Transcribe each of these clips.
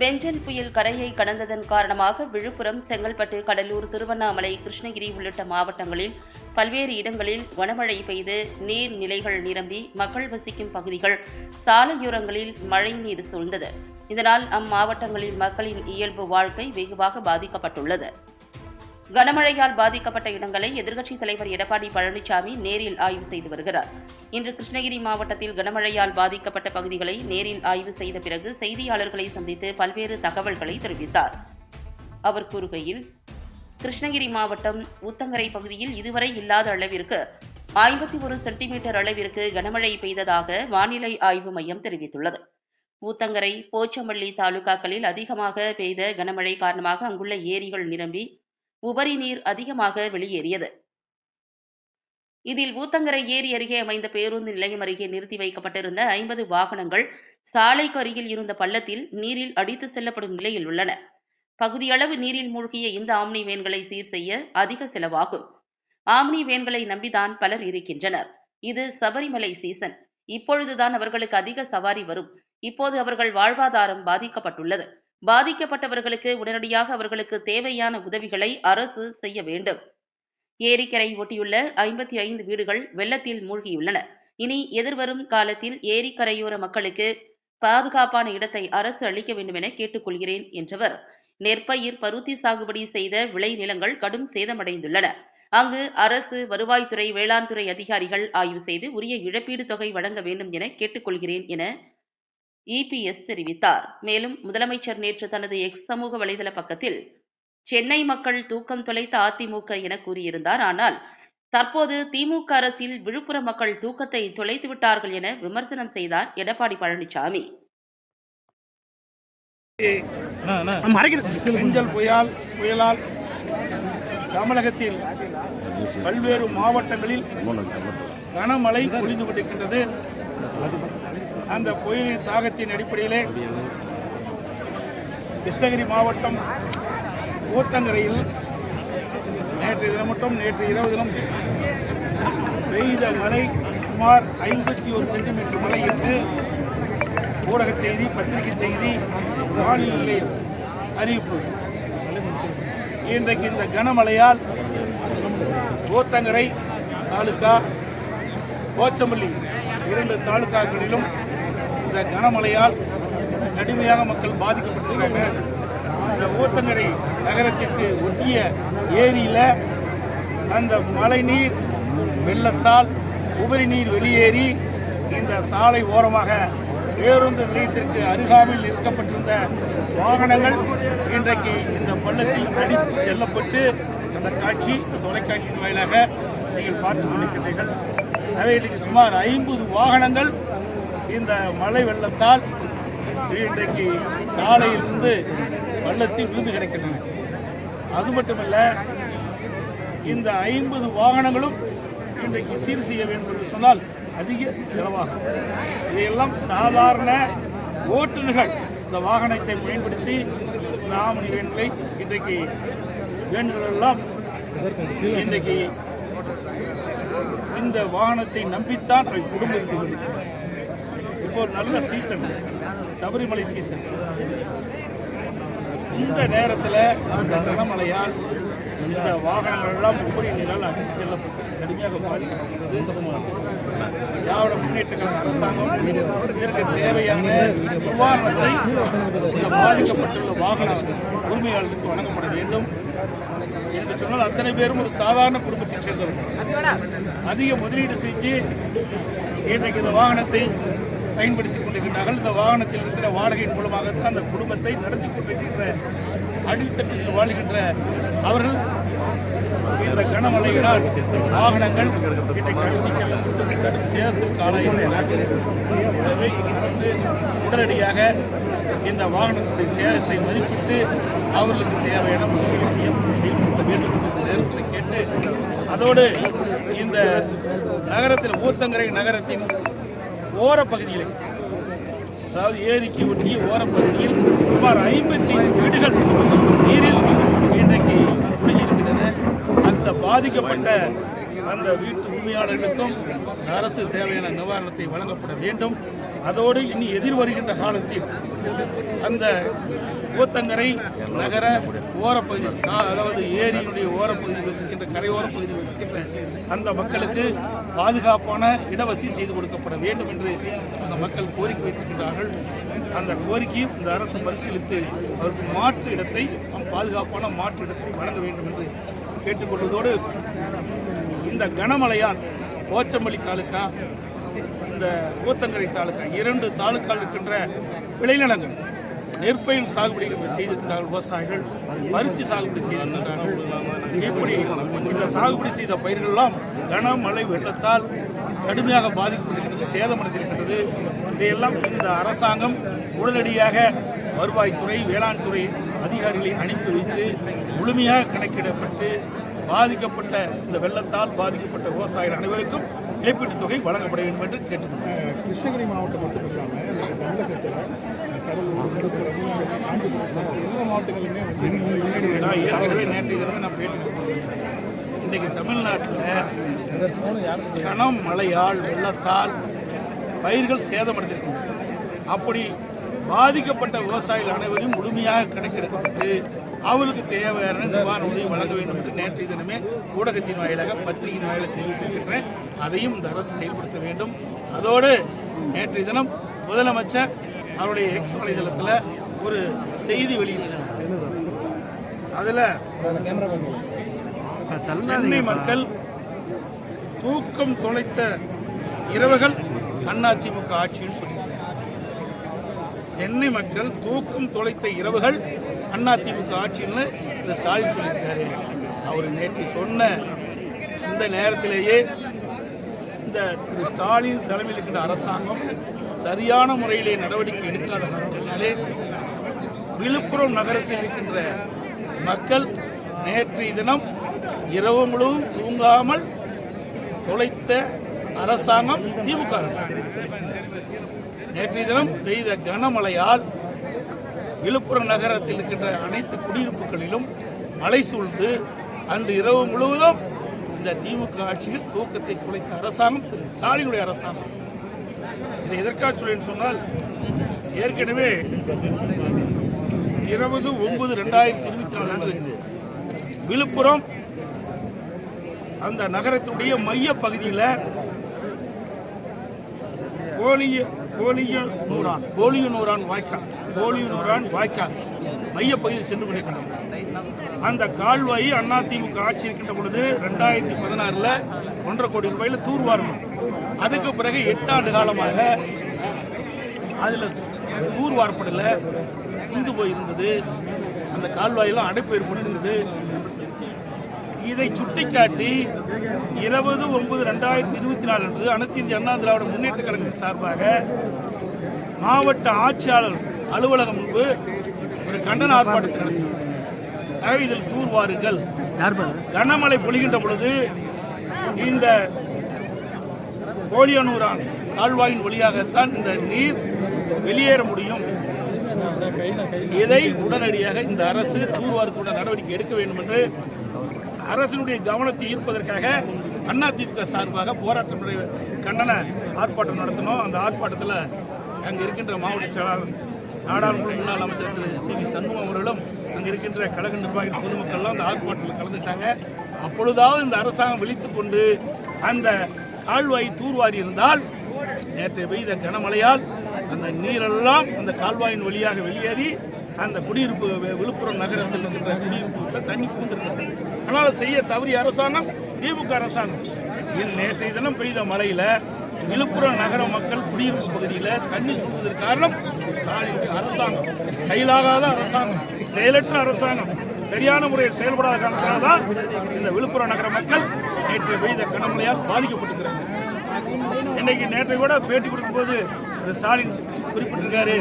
பெஞ்சல் புயல் கரையை கடந்ததன் காரணமாக விழுப்புரம், செங்கல்பட்டு, கடலூர், திருவண்ணாமலை, கிருஷ்ணகிரி உள்ளிட்ட மாவட்டங்களில் பல்வேறு இடங்களில் கனமழை பெய்து நீர்நிலைகள் நிரம்பி மக்கள் வசிக்கும் பகுதிகள் சாலையோரங்களில் மழைநீர் சூழ்ந்தது. இதனால் அம்மாவட்டங்களில் மக்களின் இயல்பு வாழ்க்கை வெகுவாக பாதிக்கப்பட்டுள்ளது. கனமழையால் பாதிக்கப்பட்ட இடங்களை எதிர்க்கட்சித் தலைவர் எடப்பாடி பழனிசாமி நேரில் ஆய்வு செய்து வருகிறார். இன்று கிருஷ்ணகிரி மாவட்டத்தில் கனமழையால் பாதிக்கப்பட்ட பகுதிகளை நேரில் ஆய்வு செய்த பிறகு செய்தியாளர்களை சந்தித்து பல்வேறு தகவல்களை தெரிவித்தார். அவர் கூறுகையில், கிருஷ்ணகிரி மாவட்டம் ஊத்தங்கரை பகுதியில் இதுவரை இல்லாத அளவிற்கு 51 சென்டிமீட்டர் அளவிற்கு கனமழை பெய்ததாக வானிலை ஆய்வு மையம் தெரிவித்துள்ளது. ஊத்தங்கரை, போச்சம்பள்ளி தாலுகாக்களில் அதிகமாக பெய்த கனமழை காரணமாக அங்குள்ள ஏரிகள் நிரம்பி உபரி நீர் அதிகமாக வெளியேறியது. இதில் ஊத்தங்கரை ஏரி அருகே அமைந்த பேருந்து நிலையம் அருகே நிறுத்தி வைக்கப்பட்டிருந்த 50 வாகனங்கள் சாலைக்கு அருகில் இருந்த பள்ளத்தில் நீரில் அடித்து செல்லப்படும் நிலையில் உள்ளன. பகுதியளவு நீரில் மூழ்கிய இந்த ஆம்னி வேன்களை சீர் செய்ய அதிக செலவாகும். ஆம்னி வேன்களை நம்பிதான் பலர் இருக்கின்றனர். இது சபரிமலை சீசன். இப்பொழுதுதான் அவர்களுக்கு அதிக சவாரி வரும். இப்போது அவர்கள் வாழ்வாதாரம் பாதிக்கப்பட்டுள்ளது. பாதிக்கப்பட்டவர்களுக்கு உடனடியாக அவர்களுக்கு தேவையான உதவிகளை அரசு செய்ய வேண்டும். ஏரிக்கரை ஒட்டியுள்ள 55 வீடுகள் வெள்ளத்தில் மூழ்கியுள்ளன. இனி எதிர்வரும் காலத்தில் ஏரிக்கரையோர மக்களுக்கு பாதுகாப்பான இடத்தை அரசு அளிக்க வேண்டும் என கேட்டுக்கொள்கிறேன் என்றவர், நெற்பயிர், பருத்தி சாகுபடி செய்த விளை நிலங்கள் கடும் சேதமடைந்துள்ளன. அங்கு அரசு, வருவாய்த்துறை, வேளாண் துறை அதிகாரிகள் ஆய்வு செய்து உரிய இழப்பீடு தொகை வழங்க வேண்டும் என கேட்டுக்கொள்கிறேன் என இபிஎஸ் தெரிவித்தார். மேலும் முதலமைச்சர் நேற்று தனது எக்ஸ் சமூக வலைதள பக்கத்தில் சென்னை மக்கள் தூக்கம் தொலைத்த அதிமுக என கூறியிருந்தார். ஆனால் தற்போது திமுக அரசில் விழுப்புரம் மக்கள் தூக்கத்தை தொலைத்து விட்டார்கள் என விமர்சனம் செய்தார் எடப்பாடி பழனிசாமி. பெஞ்சல் புயலால் தமிழகத்தில் பல்வேறு மாவட்டங்களில் கனமழை பொழிந்து கொண்டிருக்கின்றது. அந்த புயலின் தாக்கத்தின் அடிப்படையிலே கிருஷ்ணகிரி மாவட்டம் ஊத்தங்கரையில் நேற்று இரவு தினம் பெய்த மழை சுமார் 51 சென்டிமீட்டர் மழை என்று ஊடக செய்தி, பத்திரிகை செய்தி, வானிலை அறிவிப்பு. இன்றைக்கு இந்த கனமழையால் ஊத்தங்கரை தாலுகா, போச்சம்பள்ளி 2 தாலுகாக்களிலும் இந்த கனமழையால் கடுமையாக மக்கள் பாதிக்கப்பட்டிருக்காங்க. இந்த ஊத்தங்கரை நகரத்திற்கு ஒட்டிய ஏரியில் அந்த மழைநீர் வெள்ளத்தால் உபரி நீர் வெளியேறி இந்த சாலை ஓரமாக பேருந்து நிலையத்திற்கு அருகாமையில் நிறுத்தப்பட்டிருந்த வாகனங்கள் இன்றைக்கு இந்த பள்ளத்தில் அடித்து செல்லப்பட்டு அந்த காட்சி தொலைக்காட்சியின் வாயிலாக நீங்கள் பார்த்துக் கொண்டிருக்கிறீர்கள். எனவே இன்றைக்கு சுமார் 50 வாகனங்கள் இந்த மழை வெள்ளத்தால் இன்றைக்கு சாலையிலிருந்து பள்ளத்தில் விழுந்து கிடக்கின்றன. அது மட்டுமல்ல, இந்த 50 வாகனங்களும் இன்றைக்கு சீர் செய்ய வேண்டும் என்று சொன்னால் அதிக செலவாகும். இதையெல்லாம் சாதாரண ஓட்டுநர்கள் இந்த வாகனத்தை பயன்படுத்தி இந்த ஆம்னி வேன்களை இன்றைக்கு வேன்களெல்லாம் இன்றைக்கு இந்த வாகனத்தை நம்பித்தான் அவை குடும்பம் இருந்து கொண்டிருக்கிறது. இப்போ நல்ல சீசன், சபரிமலை சீசன். இந்த நேரத்தில் அந்த கனமழையால் இந்த வாகனங்கள் எல்லாம் உபரி நீரால் அடித்து செல்லப்பட்டு கடுமையாக பாதிக்கப்பட்டுள்ளது. திராவிட முன்னேற்ற கழக அரசாங்கம் இதற்கு தேவையான நிவாரணத்தை இந்த பாதிக்கப்பட்டுள்ள வாகன உரிமையாளர்களுக்கு வழங்கப்பட வேண்டும் என்று சொன்னால், அத்தனை பேரும் ஒரு சாதாரண குடும்பத்தைச் சேர்ந்தவர்கள். அதிக முதலீடு செஞ்சு இன்றைக்கு இந்த வாகனத்தை பயன்படுத்திக் கொண்டிருக்கிறார்கள். இந்த வாகனத்தில் இருக்கிற வாடகையின் மூலமாகத்தான் அந்த குடும்பத்தை நடத்தி கொண்டிருக்கின்ற அடித்தட்டில் வாழ்கின்ற அவர்கள் இந்த கனமழையினால் வாகனங்கள் இன்றைக்கு அடித்து செல்லப்பட்டு சேதத்திற்கு ஆளாயிருக்கிறார்கள். எனவே அரசு உடனடியாக இந்த வாகனத்துடைய சேதத்தை மதிப்பிட்டு அவர்களுக்கு தேவையான உதவி செயல்படுத்த வேண்டும் என்று இந்த நேரத்தில் கேட்டு, அதோடு இந்த நகரத்தில் ஊத்தங்கரை நகரத்தின் ஓரப்பகுதியில், அதாவது ஏரிக்கு ஒட்டிய ஓரப்பகுதியில் சுமார் 55 வீடுகள் நீரில் இன்றைக்கு முடிஞ்சிருக்கின்றன. அந்த பாதிக்கப்பட்ட அந்த வீட்டு உரிமையாளர்களுக்கும் அரசு தேவையான நிவாரணத்தை வழங்கப்பட வேண்டும். அதோடு இனி எதிர்வருகின்ற காலத்தில் அந்த ஊத்தங்கரை நகர ஓரப்பகுதி, அதாவது ஏரியினுடைய ஓரப்பகுதியில் வசிக்கின்ற கரையோரப் பகுதியில் வசிக்கின்ற அந்த மக்களுக்கு பாதுகாப்பான இடவசதி செய்து கொடுக்கப்பட வேண்டும் என்று அந்த மக்கள் கோரிக்கை வைத்திருக்கின்றார்கள். அந்த கோரிக்கையும் இந்த அரசு பரிசீலித்து அவருக்கு மாற்று இடத்தை, பாதுகாப்பான மாற்று இடத்தை வழங்க வேண்டும் என்று கேட்டுக்கொள்வதோடு, இந்த கனமழையால் போச்சம்பள்ளி தாலுக்கா, இந்த ஊத்தங்கரை தாலுக்கா, 2 தாலுக்கால் இருக்கின்ற விளைநிலங்கள் நெற்பயிர் சாகுபடி செய்திருக்கிறார்கள். விவசாயிகள் பருத்தி சாகுபடி செய்திருக்கிறார்கள். இப்படி இந்த சாகுபடி செய்த பயிர்களெல்லாம் கனமழை வெள்ளத்தால் கடுமையாக பாதிக்கப்பட்டிருக்கிறது, சேதமடைந்திருக்கிறது. இதையெல்லாம் இந்த அரசாங்கம் உடனடியாக வருவாய்த்துறை, வேளாண் துறை அதிகாரிகளை அனுப்பி வைத்து முழுமையாக கணக்கிடப்பட்டு பாதிக்கப்பட்ட இந்த வெள்ளத்தால் பாதிக்கப்பட்ட விவசாயிகள் அனைவருக்கும் இழப்பீட்டுத் தொகை வழங்கப்பட வேண்டும் என்று கேட்டுக்கொள்கிறேன். கிருஷ்ணகிரி மாவட்டம் மட்டும் இல்லாமல் தமிழகத்தில் எல்லா மாவட்டங்களுமே நான் ஏற்கனவே நேற்று தினமே நான் பேட்டி கொடுத்தேன். இன்றைக்கு தமிழ்நாட்டில் கனம் மழையால் வெள்ளத்தால் பயிர்கள் சேதமடைந்திருக்கின்றன. அப்படி பாதிக்கப்பட்ட விவசாயிகள் அனைவரும் முழுமையாக கணக்கெடுக்கப்பட்டு அவர்களுக்கு தேவையான நிவாரண உதவி வழங்க வேண்டும் என்று நேற்றைய தினமே ஊடகத்தின் வாயிலாக, பத்திரிகையின் வாயிலாக தெரிவித்திருக்கின்றேன். அதையும் இந்த அரசு செயல்படுத்த வேண்டும். அதோடு நேற்றைய தினம் முதலமைச்சர் அவருடைய எக்ஸ் வலைதளத்தில் ஒரு செய்தி வெளியிட்டார். அதில் சென்னை மக்கள் தூக்கம் தொலைத்த இரவுகள் அதிமுக ஆட்சின்னு சொல்லியிருக்காங்க. சென்னை மக்கள் தூக்கம் தொலைத்த இரவுகள் அதிமுக ஆட்சின்னு இந்த ஸ்டாலின் சொல்லியிருக்காரு. அவர் நேற்று சொன்ன இந்த நேரத்திலேயே இந்த திரு ஸ்டாலின் தலைமையில் இருக்கின்ற அரசாங்கம் சரியான முறையிலே நடவடிக்கை எடுக்காத காரணத்தினாலே விழுப்புரம் நகரத்தில் இருக்கின்ற மக்கள் நேற்றைய தினம் இரவு முழுவதும் தூங்காமல் தொலைத்த அரசாங்கம் திமுக அரசாங்கம். நேற்றைய தினம் பெய்த கனமழையால் விழுப்புரம் நகரத்தில் இருக்கின்ற அனைத்து குடியிருப்புகளிலும் மழை சூழ்ந்து அன்று இரவு முழுவதும் இந்த திமுக ஆட்சியில் தூக்கத்தை குலைத்த அரசாங்கம் திரு ஸ்டாலினுடைய அரசாங்கம். இதை எதற்காக சொல்லேன்னு சொன்னால், ஏற்கனவே 20/9/2024 அன்று விழுப்புரம் அந்த நகரத்துடைய மைய பகுதியில் கோலியனூரான் வாய்க்கால் மையப்பகுதியில் சென்று கொண்டிருக்கின்றனர். அந்த கால்வாய் அதிமுக ஆட்சி இருக்கின்ற பொழுது 2016 1.5 கோடி ரூபாயில் தூர்வாரணும். அதுக்கு பிறகு 8 ஆண்டு காலமாக அதில் தூர்வாரப்படல, குந்து போயிருந்தது. அந்த கால்வாயெல்லாம் அடைப்பு ஏற்பட்டிருந்தது. இதை சுட்டிக்காட்டி 20/9/2024 அன்று அனைத்து இந்திய அண்ணா திராவிட முன்னேற்ற கழகத்தின் சார்பாக மாவட்ட ஆட்சியாளர் அலுவலகம் முன்பு ஒரு கண்டன ஆர்ப்பாட்டத்தை நடத்தினார். இதில் தூர்வாருங்கள், கனமழை பொழிகின்ற பொழுது இந்த கோலியனூரான் கால்வாயின் வழியாகத்தான் இந்த நீர் வெளியேற முடியும். இதை உடனடியாக இந்த அரசு தூர்வாரத்துட நடவடிக்கை எடுக்க வேண்டும் என்று அரசினுடைய கவனத்தை ஈர்ப்பதற்காக அதிமுக சார்பாக போராட்டம் கண்டன ஆர்ப்பாட்டம் நடத்தினோம். அந்த ஆர்ப்பாட்டத்தில் அங்கே இருக்கின்ற மாவட்ட செயலாளர், நாடாளுமன்ற முன்னாள் அமைச்சர் திரு சி.வி. சண்முகம் அவர்களும் அங்கே இருக்கின்ற கழக நிர்வாகிகள், பொதுமக்கள்லாம் அந்த ஆர்ப்பாட்டத்தில் கலந்துட்டாங்க. அப்பொழுதாவது இந்த அரசாங்கம் விழித்துக் கொண்டு அந்த கால்வாய் தூர்வாரி இருந்தால், நேற்று பெய்த கனமழையால் அந்த நீரெல்லாம் அந்த கால்வாயின் வழியாக வெளியேறி அந்த குடியிருப்பு விழுப்புரம் நகரத்தில் இருக்கின்ற குடியிருப்புகளில் தண்ணி பூந்திருக்கிறது. ஆனால் செய்ய தவறிய அரசாங்கம் திமுக அரசாங்கம். நேற்றைய தினம் பெய்த மழையில் விழுப்புரம் நகர மக்கள் குடியிருப்பு பகுதியில் தண்ணி சூழ்ந்ததற்கு காரணம் ஸ்டாலினுடைய அரசாங்கம். கையிலாகாத அரசாங்கம், செயலற்ற அரசாங்கம், சரியான முறையில் செயல்படாத காரணத்தினால்தான் இந்த விழுப்புரம் நகர மக்கள் நேற்று பெய்த கனமழையால் பாதிக்கப்பட்டிருக்கிறாங்க. இன்னைக்கு நேற்றை கூட பேட்டி கொடுக்கும்போது ஸ்டாலின் குறிப்பிட்டிருக்காரு,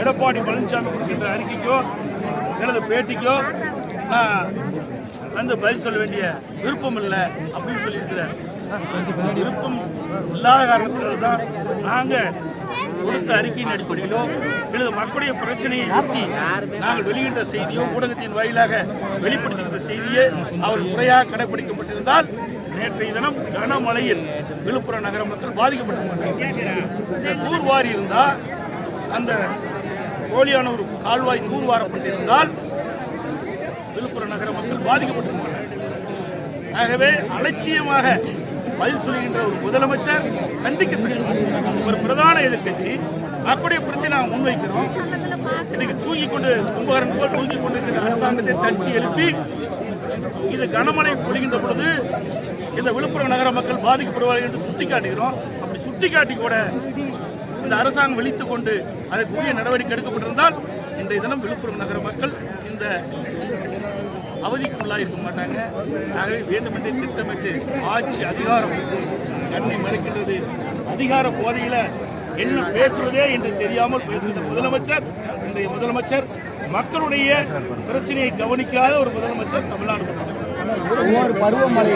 எடப்பாடி பழனிசாமி கொடுக்கின்ற அறிக்கைக்கோ எனது பேட்டிக்கோ நான் வந்து பதில் சொல்ல வேண்டிய விருப்பம் இல்லை அப்படின்னு சொல்லியிருக்கிறார். விருப்பம் இல்லாத காரணத்தினால் தான் நாங்கள் கொடுத்த அறிக்கையின் அடிப்படையிலோ அல்லது மக்களுடைய பிரச்சனையை பற்றி நாங்கள் வெளியிட்ட செய்தியோ ஊடகத்தின் வாயிலாக வெளிப்படுத்துகின்ற செய்தியே அவர் முறையாக கடைபிடிக்கப்பட்டிருந்தால் நேற்றைய தினம் கனமழையில் விழுப்புரம் நகர மக்கள் பாதிக்கப்பட்டிருக்கிறார்கள். இந்த தூர்வாரி இருந்தால் அந்த கோலியானூர் கால்வாய் தூர்வாரப்பட்டிருந்தால் விழுப்புரம் நகர மக்கள் பாதிக்கப்பட்டிருக்கிறார்கள். ஆகவே அலட்சியமாக பதில் சொல்கின்ற ஒரு முதலமைச்சர் கண்டிக்கத்தக்கது. ஒரு பிரதான எதிர்க்கட்சி அப்படியே பிரச்சனை நாங்கள் முன்வைக்கிறோம். இன்னைக்கு கும்பகரன் போல் தூங்கி கொண்டிருக்கிற அரசாங்கத்தை தட்டி எழுப்பி இது கனமழை பொழிகின்ற பொழுது இந்த விழுப்புரம் நகர மக்கள் பாதிக்கப்படுவார்கள் என்று சுட்டிக்காட்டுகிறோம். அப்படி சுட்டிக்காட்டி கூட இந்த அரசாங்கம் விழித்துக் கொண்டு அதற்குரிய நடவடிக்கை எடுக்கப்பட்டிருந்தால் இன்றைய தினம் விழுப்புரம் நகர மக்கள் இந்த அவதிக்குள்ளாக இருக்க மாட்டாங்க. ஆகவே வேண்டுமென்றே திட்டமிட்டு ஆட்சி அதிகாரம் கண்ணை மறைக்கின்றது. அதிகார போதையில என்ன பேசுவதே என்று தெரியாமல் பேசுகின்ற முதலமைச்சர் இன்றைய முதலமைச்சர். மக்களுடைய பிரச்சனையை கவனிக்காத ஒரு முதலமைச்சர் தமிழ்நாடு முதலமைச்சர். ஒவ்வொரு பருவமழை